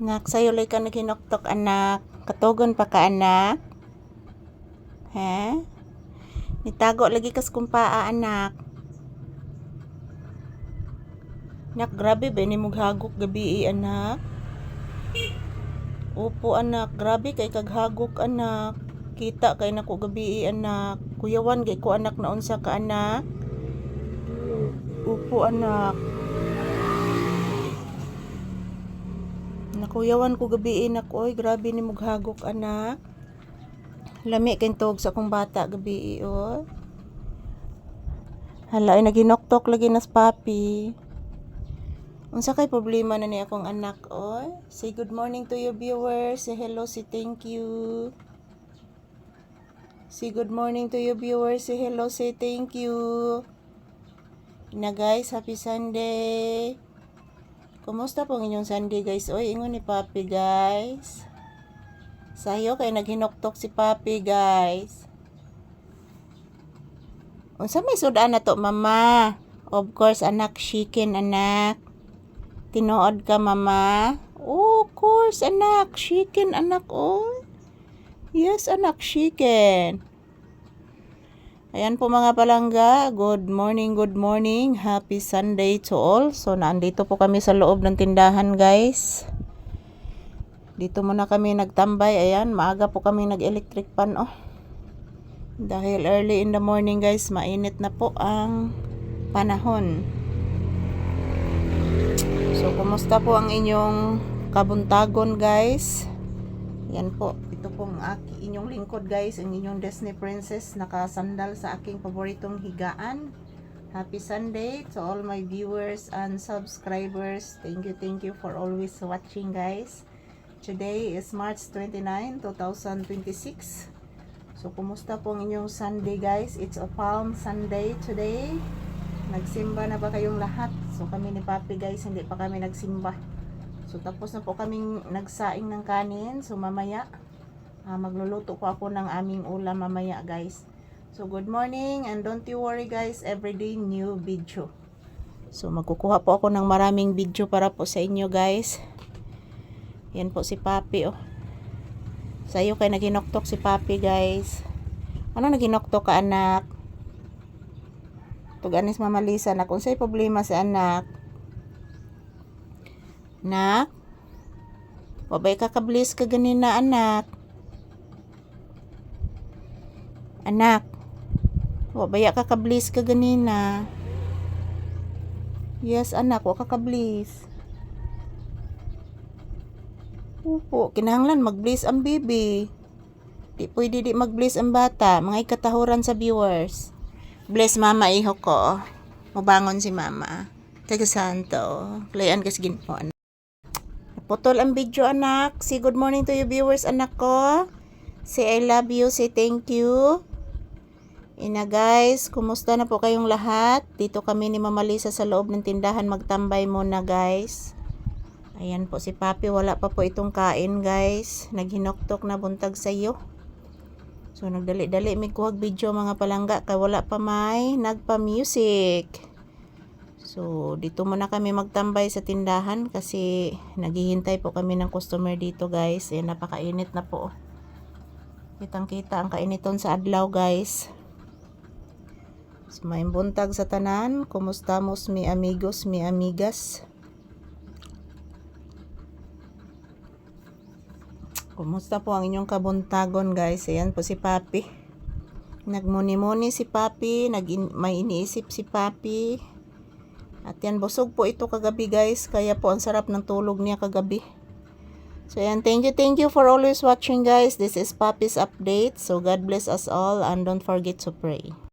Nak, sayo lay ka naghinoktok anak. Katugon pa ka anak. Ha? Nitago lagi kas kumpaa anak. Nak, grabe ba ni mughagok gabi anak? Opo anak, grabe kay kaghagok anak. Kita kay nako gabi anak. Kuyawan kay ko anak na unsa ka anak. Opo anak. Nakuyawan ko gabi anak, oy, grabe ni mughagok anak. Lami kay tog sa akong bata gabi oy. Hala, ay naginoktok lagi nas papi. Unsa kay problema na ni akong anak oy? Say good morning to your viewers. Say hello, say thank you. Say good morning to your viewers. Say hello, say thank you. Na guys, happy Sunday. Kumusta po ang inyong Sunday guys? Oy, ingon ni Papi guys. Sayo kay naghinoktok si Papi guys. Unsa may sudan na to mama? Of course anak, chicken anak. Tinuod ka mama? Oh, of course anak, chicken anak oh. Yes anak, chicken. Ayan po mga palangga, good morning, happy Sunday to all. So naandito po kami sa loob ng tindahan guys. Dito muna kami nagtambay, ayan, maaga po kami nag-electric pan oh. Dahil early in the morning guys, mainit na po ang panahon. So kumusta po ang inyong kabuntagon guys? Yan po, ito pong inyong lingkod guys, ang inyong Disney Princess, nakasandal sa aking paboritong higaan. Happy Sunday to all my viewers and subscribers. Thank you for always watching guys. Today is March 29, 2026. So kumusta po ang inyong Sunday guys? It's a Palm Sunday today. Nagsimba na ba kayong lahat? So kami ni Papi guys, hindi pa kami nagsimba. So tapos na po kaming nagsaing ng kanin. So mamaya magluluto po ako ng aming ulam mamaya guys. So good morning and don't you worry guys, everyday new video. So magkukuha po ako ng maraming video para po sa inyo guys. Yan po si Papi oh. Sayo kay naginoktok si Papi guys. Ano naginoktok ka anak? Tuganis Mama Lisa na kung sa'y problema si anak. Nak, wabay ka kablis ka ganina anak. Anak, wabay ka kablis ka ganina. Yes anak, wa ka kablis. Opo, kinahanglan magblis ang baby. Di pwede di magblis ang bata, mga ikatahuran sa viewers. Bless mama iho ko. Mabangon si mama. Taga santo. Playan kas Ginoo. Putol ang video anak. Say good morning to you viewers anak ko. Say I love you. Say thank you. Ina guys, kumusta na po kayong lahat? Dito kami ni Mama Lisa sa loob ng tindahan magtambay muna guys. Ayan po si Papi, wala pa po itong kain guys. Naghinoktok na buntag sa iyo. So nagdali-dali may kuhag video mga palangga kay wala pa may nagpa-music. So, dito muna kami magtambay sa tindahan kasi naghihintay po kami ng customer dito guys. Ayan, napakainit na po. Kitang-kita ang kainiton sa adlaw guys. So, may buntag sa tanan. Kumustamos mi amigos, mi amigas. Kumusta po ang inyong kabuntagon guys? Ayan po si Papi. Nagmuni-muni si Papi. May iniisip si Papi. At yan, busog po ito kagabi guys. Kaya po ang sarap ng tulog niya kagabi. So yan, thank you for always watching guys. This is Papi's update. So God bless us all and don't forget to pray.